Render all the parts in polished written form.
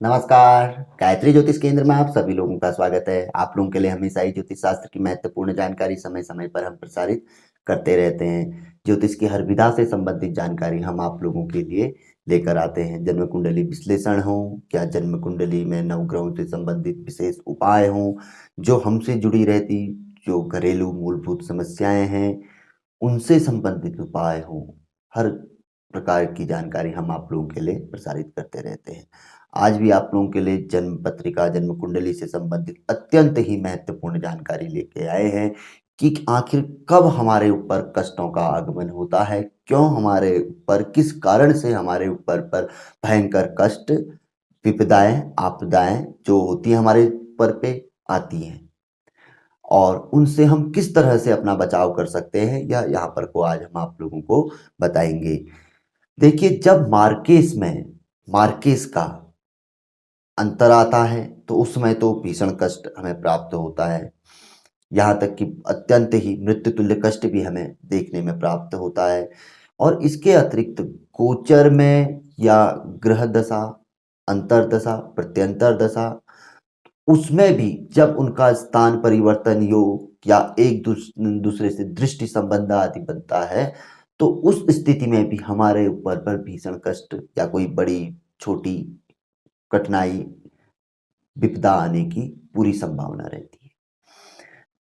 नमस्कार। गायत्री ज्योतिष केंद्र में आप सभी लोगों का स्वागत है। आप लोगों के लिए हमेशा ही ज्योतिष शास्त्र की महत्वपूर्ण जानकारी समय समय पर हम प्रसारित करते रहते हैं। ज्योतिष की हर विधा से संबंधित जानकारी हम आप लोगों के लिए लेकर आते हैं। जन्म कुंडली विश्लेषण हो या जन्म कुंडली में नवग्रहों से संबंधित विशेष उपाय हों, जो हमसे जुड़ी रहती जो घरेलू मूलभूत समस्याएं हैं उनसे संबंधित उपाय हों, हर प्रकार की जानकारी हम आप लोगों के लिए प्रसारित करते रहते हैं। आज भी आप लोगों के लिए जन्म पत्रिका, जन्म कुंडली से संबंधित अत्यंत ही महत्वपूर्ण जानकारी लेके आए हैं कि आखिर कब हमारे ऊपर कष्टों का आगमन होता है, क्यों हमारे ऊपर, किस कारण से हमारे ऊपर पर भयंकर कष्ट, विपदाएं, आपदाएं जो होती हैं हमारे ऊपर पे आती हैं और उनसे हम किस तरह से अपना बचाव कर सकते हैं, यह यहाँ पर को आज हम आप लोगों को बताएंगे। देखिए, जब मार्केस का अंतर आता है तो उस समय तो भीषण कष्ट हमें प्राप्त होता है। यहाँ तक कि अत्यंत ही मृत्यु तुल्य कष्ट भी हमें देखने में प्राप्त होता है। और इसके अतिरिक्त गोचर में या ग्रह दशा, अंतर्दशा, प्रत्यंतर दशा, उसमें भी जब उनका स्थान परिवर्तन योग या एक दूसरे से दृष्टि संबंध आदि बनता है तो उस स्थिति में भी हमारे ऊपर पर भीषण कष्ट या कोई बड़ी छोटी कठिनाई, विपदा आने की पूरी संभावना रहती है।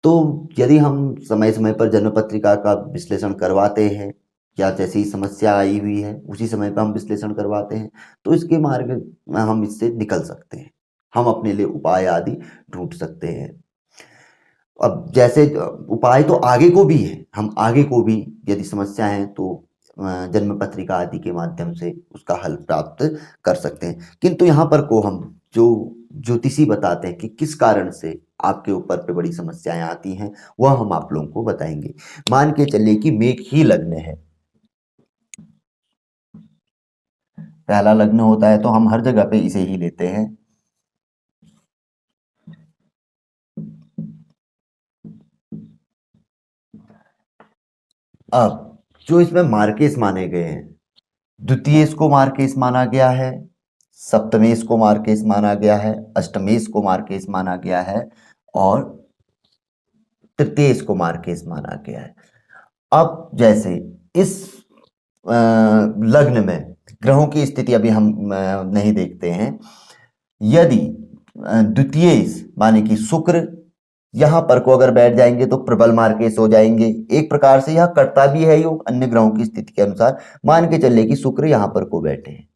तो यदि हम समय समय पर जन्म पत्रिका का विश्लेषण करवाते हैं या जैसी समस्या आई हुई है उसी समय पर हम विश्लेषण करवाते हैं तो इसके मार्ग में हम इससे निकल सकते हैं, हम अपने लिए उपाय आदि ढूंढ सकते हैं। अब जैसे उपाय तो आगे को भी है, हम आगे को भी यदि समस्या है तो जन्म पत्रिका आदि के माध्यम से उसका हल प्राप्त कर सकते हैं। किंतु यहाँ पर को हम जो ज्योतिषी बताते हैं कि किस कारण से आपके ऊपर पे बड़ी समस्याएं आती हैं वह हम आप लोगों को बताएंगे। मान के चलिए कि मेष ही लग्न है, पहला लग्न होता है तो हम हर जगह पे इसे ही लेते हैं। अब जो इसमें मार्केस माने गए हैं, द्वितीयेश को मार्केस माना गया है, सप्तमेश को मार्केस माना गया है, अष्टमेश को मार्केस माना गया है और तृतीयेश को मार्केस माना गया है। अब जैसे इस लग्न में ग्रहों की स्थिति अभी हम नहीं देखते हैं। यदि द्वितीयेश माने कि शुक्र यहां पर को अगर बैठ जाएंगे तो प्रबल मार्केस हो जाएंगे। एक प्रकार से यह करता भी है योग अन्य ग्रहों की स्थिति के अनुसार। मान के चलिए कि शुक्र यहां पर को बैठे हैं।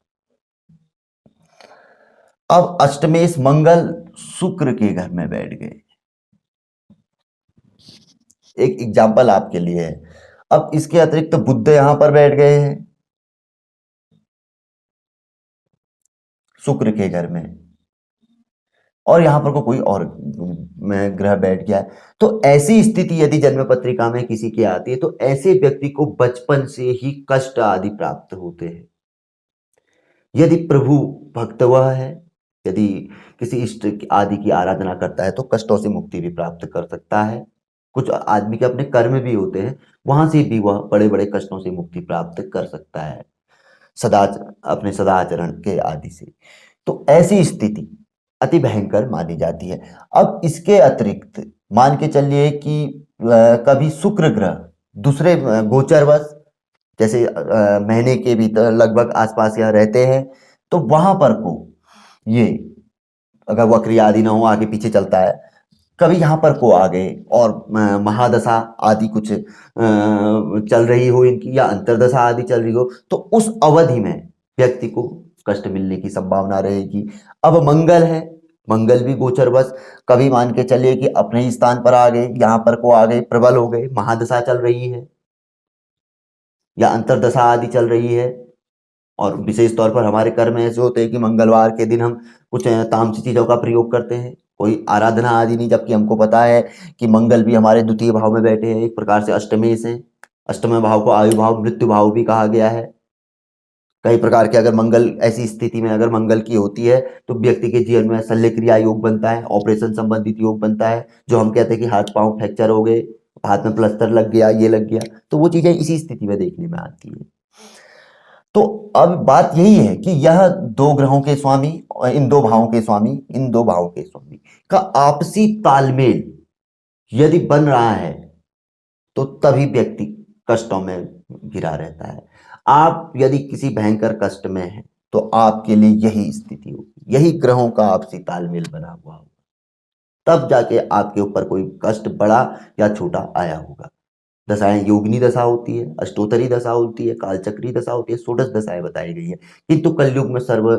अब अष्टमेश मंगल शुक्र के घर में बैठ गए, एक एग्जाम्पल आपके लिए है। अब इसके अतिरिक्त तो बुध यहां पर बैठ गए हैं शुक्र के घर में और यहां पर को कोई और ग्रह बैठ गया है। तो ऐसी स्थिति यदि जन्म पत्रिका में किसी की आती है तो ऐसे व्यक्ति को बचपन से ही कष्ट आदि प्राप्त होते हैं। यदि प्रभु भक्त वह है, यदि किसी इष्ट आदि की आराधना करता है तो कष्टों से मुक्ति भी प्राप्त कर सकता है। कुछ आदमी के अपने कर्म भी होते हैं, वहां से भी वह बड़े बड़े कष्टों से मुक्ति प्राप्त कर सकता है सदा अपने सदाचरण के आदि से। तो ऐसी स्थिति अति भयंकर मानी जाती है। अब इसके अतिरिक्त मान के चलिए कि कभी शुक्र ग्रह दूसरे गोचरवश जैसे महीने के भीतर लगभग आसपास यह रहते हैं तो वहां पर को ये अगर वक्री आदि ना हो आगे पीछे चलता है, कभी यहाँ पर को आ गए और महादशा आदि कुछ चल रही हो इनकी या अंतरदशा आदि चल रही हो तो उस अवधि में व्यक्ति को कष्ट मिलने की संभावना रहेगी। अब मंगल है, मंगल भी गोचर बस कभी मान के चलिए कि अपने ही स्थान पर आ गए, यहाँ पर को आ गए, प्रबल हो गए, महादशा चल रही है या अंतरदशा आदि चल रही है। और विशेष तौर पर हमारे कर्म ऐसे होते हैं कि मंगलवार के दिन हम कुछ तामसी चीजों का प्रयोग करते हैं, कोई आराधना आदि नहीं, जबकि हमको पता है कि मंगल भी हमारे द्वितीय भाव में बैठे हैं, एक प्रकार से अष्टमेश है। अष्टम भाव को आयु भाव, मृत्यु भाव भी कहा गया है। कई प्रकार के अगर मंगल ऐसी स्थिति में अगर मंगल की होती है तो व्यक्ति के जीवन में शल्य क्रिया योग बनता है, ऑपरेशन संबंधित योग बनता है, जो हम कहते हैं कि हाथ पांव फ्रैक्चर हो गए, हाथ में प्लास्टर लग गया, ये लग गया, तो वो चीजें इसी स्थिति में देखने में आती है। तो अब बात यही है कि यह दो ग्रहों के स्वामी इन दो भावों के स्वामी, इन दो भावों के स्वामी का आपसी तालमेल यदि बन रहा है तो तभी व्यक्ति कष्टों में घिरा रहता है। आप यदि किसी भयंकर कष्ट में हैं तो आपके लिए यही स्थिति होगी, यही ग्रहों का आपसी तालमेल बना हुआ होगा, तब जाके आपके ऊपर कोई कष्ट बड़ा या छोटा आया होगा। दशाएं योगिनी दशा होती है, अष्टोत्तरी दशा होती है, कालचक्री दशा होती है, षोडश दशाएं बताई गई है। किंतु कलयुग में सर्व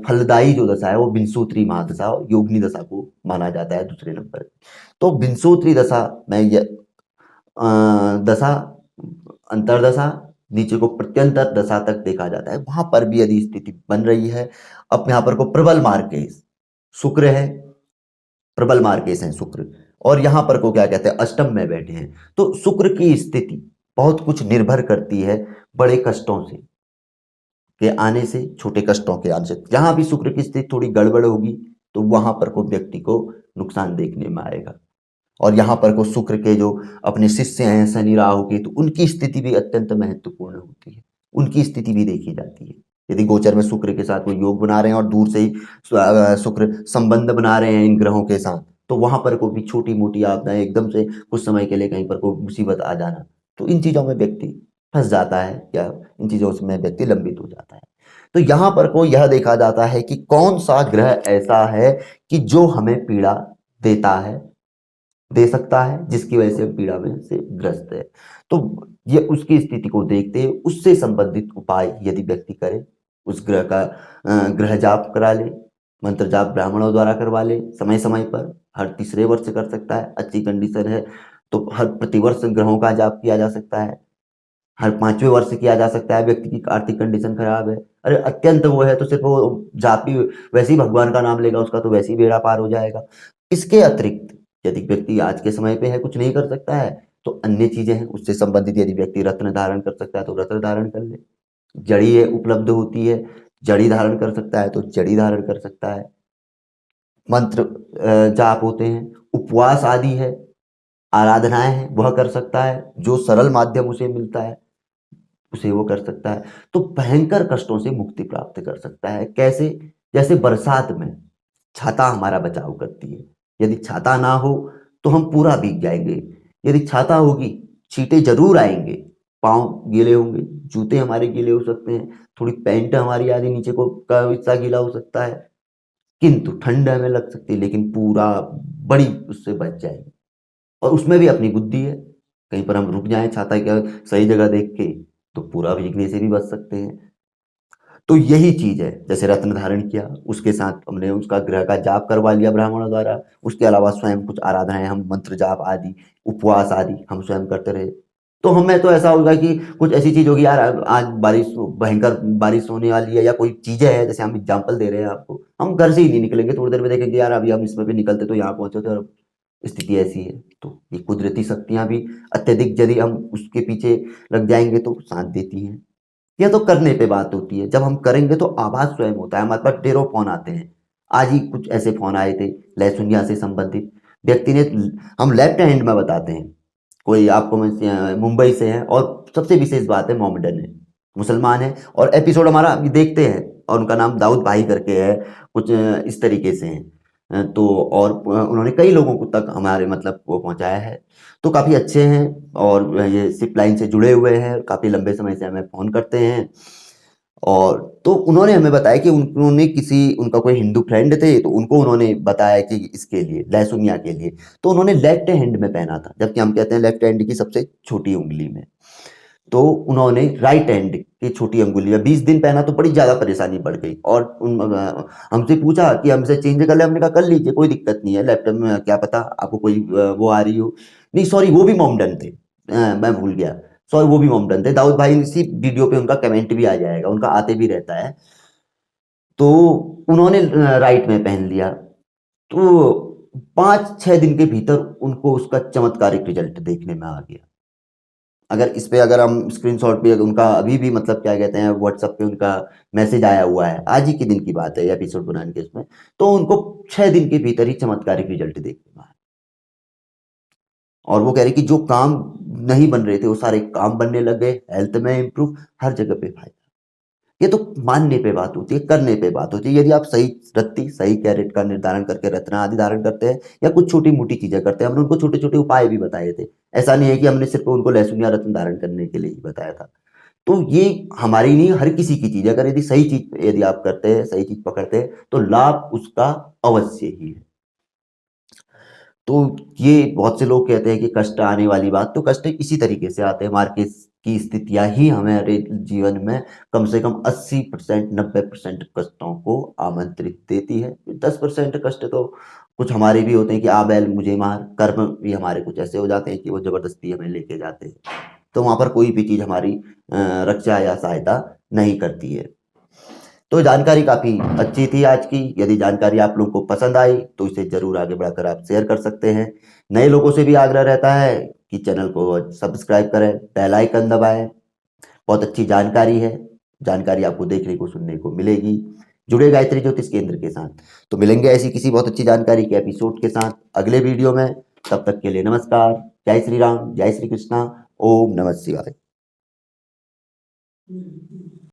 फलदायी जो दशा है वो विंशोत्तरी महादशा योगिनी दशा को माना जाता है दूसरे नंबर। तो विंशोत्तरी दशा में दशा, अंतरदशा, नीचे को प्रत्यंतर दशा तक देखा जाता है, वहां पर भी यदि स्थिति बन रही है, अब यहाँ पर को प्रबल मार्केश शुक्र है, प्रबल मार्केश है शुक्र, और यहां पर को क्या कहते हैं अष्टम में बैठे हैं, तो शुक्र की स्थिति बहुत कुछ निर्भर करती है बड़े कष्टों से के आने से, छोटे कष्टों के आने से। जहां भी शुक्र की स्थिति थोड़ी गड़बड़ होगी तो वहां पर को व्यक्ति को नुकसान देखने में आएगा। और यहाँ पर को शुक्र के जो अपने शिष्य हैं शनि राहु के, तो उनकी स्थिति भी अत्यंत महत्वपूर्ण होती है, उनकी स्थिति भी देखी जाती है। यदि गोचर में शुक्र के साथ कोई योग बना रहे हैं और दूर से ही शुक्र संबंध बना रहे हैं इन ग्रहों के साथ, तो वहां पर को भी छोटी मोटी आपदाएं, एकदम से कुछ समय के लिए कहीं पर को मुसीबत आ जाना, तो इन चीजों में व्यक्ति फंस जाता है या इन चीजों में व्यक्ति लंबित हो जाता है। तो यहाँ पर को यह देखा जाता है कि कौन सा ग्रह ऐसा है कि जो हमें पीड़ा देता है, दे सकता है, जिसकी वजह से पीड़ा में से ग्रस्त है। तो ये उसकी स्थिति को देखते हुए उससे संबंधित उपाय यदि व्यक्ति करे, उस ग्रह का ग्रह जाप करा ले, मंत्र जाप ब्राह्मणों द्वारा करवा ले, समय समय पर हर तीसरे वर्ष कर सकता है, अच्छी कंडीशन है तो हर प्रतिवर्ष ग्रहों का जाप किया जा सकता है, हर 5वें वर्ष किया जा सकता है। व्यक्ति की आर्थिक कंडीशन खराब है, अरे अत्यंत वो है तो सिर्फ वो जाप ही, वैसे ही भगवान का नाम लेगा उसका तो वैसे ही बेड़ा पार हो जाएगा। इसके अतिरिक्त यदि व्यक्ति आज के समय पे है कुछ नहीं कर सकता है तो अन्य चीजें हैं उससे संबंधित, यदि व्यक्ति रत्न धारण कर सकता है तो रत्न धारण कर ले, जड़ी है उपलब्ध होती है, जड़ी धारण कर सकता है तो जड़ी धारण कर सकता है, मंत्र जाप होते हैं, उपवास आदि है, आराधनाएं हैं वह कर सकता है, जो सरल माध्यम उसे मिलता है उसे वो कर सकता है, तो भयंकर कष्टों से मुक्ति प्राप्त कर सकता है। कैसे? जैसे बरसात में छाता हमारा बचाव करती है, यदि छाता ना हो तो हम पूरा भीग जाएंगे, यदि छाता होगी छींटे जरूर आएंगे, पाँव गीले होंगे, जूते हमारे गीले हो सकते हैं, थोड़ी पैंट हमारी आदि नीचे को का हिस्सा गीला हो सकता है, किंतु ठंड हमें लग सकती है लेकिन पूरा बड़ी उससे बच जाएगी। और उसमें भी अपनी बुद्धि है, कहीं पर हम रुक जाएं छाता क्या सही जगह देख के तो पूरा भीगने से भी बच सकते हैं। तो यही चीज है, जैसे रत्न धारण किया उसके साथ हमने उसका ग्रह का जाप करवा लिया ब्राह्मणों द्वारा, उसके अलावा स्वयं कुछ आराधनाएं हम मंत्र जाप आदि उपवास आदि हम स्वयं करते रहे, तो हमें तो ऐसा होगा कि कुछ ऐसी चीज होगी यार आज बारिश भयंकर बारिश होने वाली है या कोई चीजें है, जैसे हम एग्जाम्पल दे रहे हैं आपको, हम घर से ही नहीं निकलेंगे, थोड़ी देर में देखेंगे यार अभी हम इसमें भी निकलते तो यहाँ पहुंचे थे और स्थिति ऐसी है। तो ये कुदरती शक्तियां भी अत्यधिक यदि हम उसके पीछे लग जाएंगे तो साथ देती हैं। यह तो करने पे बात होती है, जब हम करेंगे तो आभास स्वयं होता है। हमारे पास ढेरों फोन आते हैं, आज ही कुछ ऐसे फोन आए थे लहसुनिया से संबंधित, व्यक्ति ने, हम लेफ्ट हैंड में बताते हैं, कोई आपको मुंबई से है और सबसे विशेष बात है मोहम्मदन है, मुसलमान है, और एपिसोड हमारा अभी देखते हैं और उनका नाम दाऊद भाई करके है, कुछ इस तरीके से हैं। तो और उन्होंने कई लोगों को तक हमारे मतलब वो पहुंचाया है, तो काफ़ी अच्छे हैं और ये सिप लाइन से जुड़े हुए हैं, काफ़ी लंबे समय से हमें फ़ोन करते हैं। और तो उन्होंने हमें बताया कि उन्होंने किसी उनका कोई हिंदू फ्रेंड थे तो उनको उन्होंने बताया कि इसके लिए लहसुनिया के लिए, तो उन्होंने लेफ्ट हैंड में पहना था, जबकि हम कहते हैं लेफ्ट हैंड की सबसे छोटी उंगली में, तो उन्होंने राइट हैंड की छोटी अंगुली में 20 दिन पहना तो बड़ी ज्यादा परेशानी बढ़ गई, और हमसे पूछा कि हमसे चेंज कर ले, हमने कहा कर लीजिए कोई दिक्कत नहीं है, लैपटॉप में क्या पता आपको कोई वो आ रही हो। नहीं सॉरी वो भी मोमडन थे, मैं भूल गया, सॉरी वो भी मोमडन थे, दाऊद भाई इसी वीडियो पे उनका कमेंट भी आ जाएगा, उनका आते भी रहता है। तो उन्होंने राइट में पहन लिया, तो 5-6 दिन के भीतर उनको उसका चमत्कारिक रिजल्ट देखने में आ गया। अगर इस पे अगर हम स्क्रीनशॉट पे उनका अभी भी मतलब क्या कहते हैं व्हाट्सएप पे उनका मैसेज आया हुआ है, आज ही के दिन की बात है एपिसोड बनाने के इसमें, तो उनको 6 दिन के भीतर ही चमत्कारिक रिजल्ट देखने में आया, और वो कह रहे कि जो काम नहीं बन रहे थे वो सारे काम बनने लग गए, हेल्थ में इंप्रूव, हर जगह पे फायदा। ये तो मानने पे बात होती है, करने पे बात होती है। यदि आप सही रत्ती, सही कैरेट का निर्धारण करके रत्ना आदि धारण करते हैं या कुछ छोटी-मोटी चीज़ें करते हैं, हमने उनको छोटे-छोटे उपाय भी बताए थे। ऐसा नहीं है कि हमने सिर्फ़ उनको लहसुन या रत्न धारण करने के लिए ही बताया था। तो ये हमारी नहीं, हर किसी की चीज़ है। अगर यदि सही चीज़ यदि आप करते हैं, सही चीज़ पकड़ते हैं, तो लाभ उसका अवश्य ही है। तो ये बहुत से लोग कहते हैं कि कष्ट आने वाली बात, तो कष्ट इसी तरीके से आते हैं। मार्केट की स्थितियाँ ही हमारे जीवन में कम से कम 80% 90% कष्टों को आमंत्रित देती है। 10% कष्ट तो कुछ हमारे भी होते हैं कि आ बैल मुझे मार, कर्म भी हमारे कुछ ऐसे हो जाते हैं कि वो ज़बरदस्ती हमें लेके जाते हैं। तो वहाँ पर कोई भी चीज़ हमारी रक्षा या सहायता नहीं करती है। तो जानकारी काफ़ी अच्छी थी आज की। यदि जानकारी आप लोगों को पसंद आई तो इसे ज़रूर आगे बढ़ाकर आप शेयर कर सकते हैं। नए लोगों से भी आग्रह रहता है कि चैनल को सब्सक्राइब करें, बेल आइकन दबाएं। बहुत अच्छी जानकारी है, जानकारी आपको देखने को सुनने को मिलेगी। जुड़े गायत्री ज्योतिष केंद्र के साथ। तो मिलेंगे ऐसी किसी बहुत अच्छी जानकारी के एपिसोड के साथ अगले वीडियो में। तब तक के लिए नमस्कार। जय श्री राम, जय श्री कृष्णा। ओम नमः शिवाय।